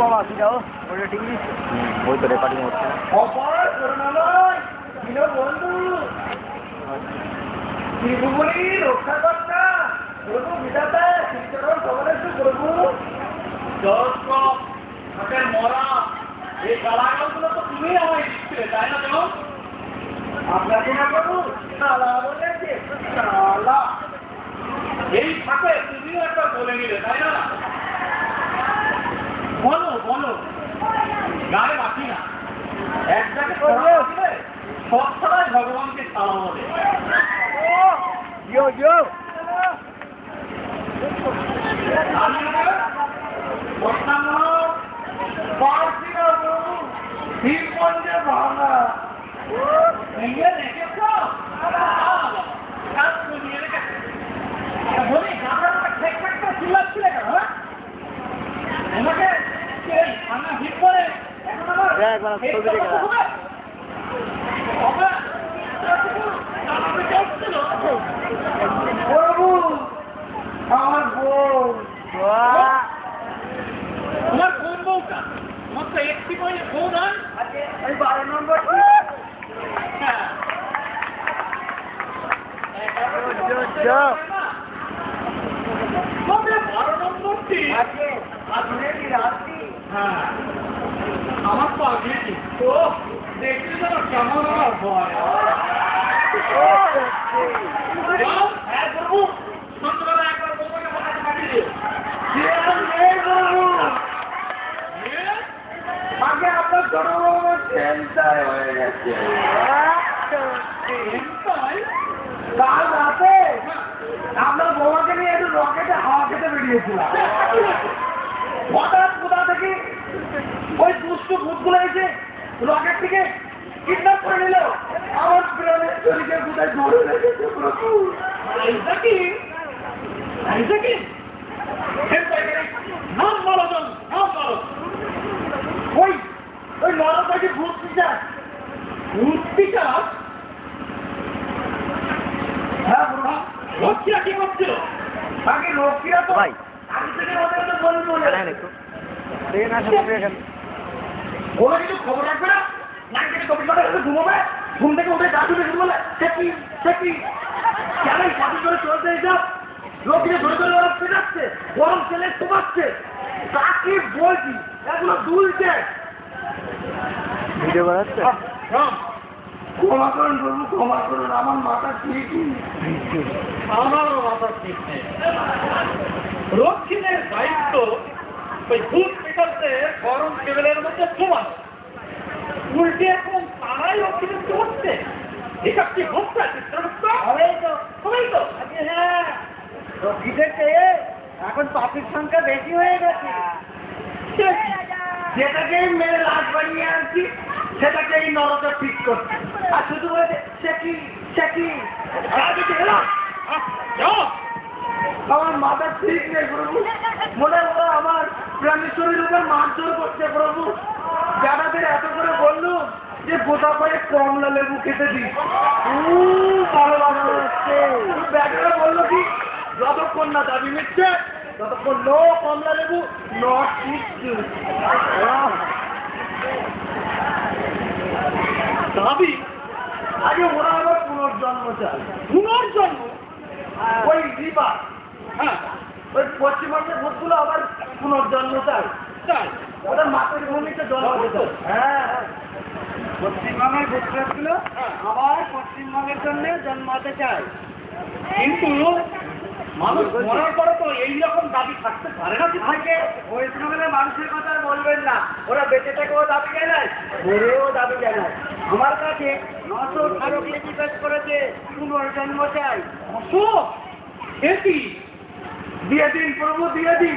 বাবা তুই যাও ওটা ঠিক নিস ওই তো রেকর্ডিং হচ্ছে অপার করুণাময় প্রিয় বন্ধু ত্রিভুবনী রক্ষাকর্তা প্রভু বিধাতা শ্রীচরণ সবলেশ্বর প্রভু জগৎ হাতের মরা এই কালাগুলো তো তুমি আমায় দিচ্ছিলে তাই না তো আপনাকে না প্রভু শালা বলেছে শালা এই ফাঁকে তুমিও একটা বলে নিলে তাই না বলো বলো গায়ে বাকি না এক জায়গায় সব ছাড়াই ভগবানকে ছাড়া বলে ভাঙা রেখেছ বলি চিল্লাচ্ছিলে কেন আমাকে ভাঙা ভিড় করে প্রভু আমার বউ তোমার কোন বউটা তোমার তো একটি বউ নয় ওই 12 নম্বর 12 নম্বরটি হ্যাঁ আমার তো আগে তো দেখতে যেন কেমন আমার ভয় হ্যাঁ প্রভু সন্ধ্যাবেলা একবার বউকে বসাতে পাঠিয়ে আগে আপনার জনগণের চিন্তায় হয়ে গেছে কাল রাতে আপনার বৌমাকে নিয়ে একটু রকেটে হাওয়া খেতে বেরিয়েছিলাম হঠাৎ কোথা থেকে ওই দুষ্ট ভূতগুলো এসে রকেট থেকে কিডন্যাপ করে নিল আমার প্রাণের শরীরে কোথায় ধরে রেখেছে প্রভু নাম বলো নাম বলো ওই ওই নরকাকে ভূত পিশাচ হ্যাঁ বুড়া লক্ষ্মীরা কি করছিল আগে লক্ষ্মীরা তো ভাই আগে থেকে ওদের তো বলবো ওরা কিছু খবর রাখবে না নাকি থেকে চব্বিশ ঘন্টা ঘুমোবে ঘুম থেকে উঠে গা ধুবে বলে সে কি কেন পাটি করে চলতে এইসব লোককে ধরে ধরে ওরা পেটাচ্ছে গরম ছেলে শোকাচ্ছে তাকে বলছি এগুলো দুলছে ভিডিও বানাচ্ছে ক্ষমা করুন প্রভু ক্ষমা করুন আমার মাথা ঠিক আমারও মাথা ঠিক নেই রক্ষিণের দায়িত্ব ওই ভূত পেটাতে গরম টেবিলের মধ্যে সমান উল্টে এখন তারাই রক্ষিণের হচ্ছে এটা কি হচ্ছে চিত্রগুপ্ত সবাই তো হ্যাঁ রক্ষিণের চেয়ে এখন পাপির সংখ্যা বেশি হয়ে গেছে যেটাকে মেরে লাশ বানিয়ে আনছি সেটাকে এই নরকে ঠিক করছে আর শুধু বলছে সে কি আমার মাথা ঠিক নেই প্রভু মনে হয় আমার প্রাণেশ্বরীর উপর মারধর করছে প্রভু যাদের এত করে বললো যে গোটা করে কমলা লেবু খেতে দিই ভালো ভালো হচ্ছে ব্যাটারা বললো কি যতক্ষণ না দাবি মিটছে ততক্ষণ নো কমলা লেবু নট কিচ্ছু দাবি আগে ওরা আবার পুনর্জন্ম চায় পুনর্জন্ম ওই রিবার হ্যাঁ ওই পশ্চিমবঙ্গের ভূতগুলো আবার পুনর্জন্ম চায় ওদের মাতৃ ভূমিতে জন্ম দিতে হ্যাঁ পশ্চিমবঙ্গের ভূতগুলো আবার পশ্চিমবঙ্গের জন্য জন্মাতে চায় কিন্তু মানুষ মরার পরে তো এইরকম দাবি থাকতে পারে না থাকে বৈষ্ণবের মানুষের কথা বলবেন না ওরা বেঁচে থেকেও দাবি জানায় মরেও দাবি জানায় আমার কাছে 918 জিজ্ঞেস করেছে পুনর্জন্ম চাই 900 দিয়ে দিন প্রভু দিয়ে দিন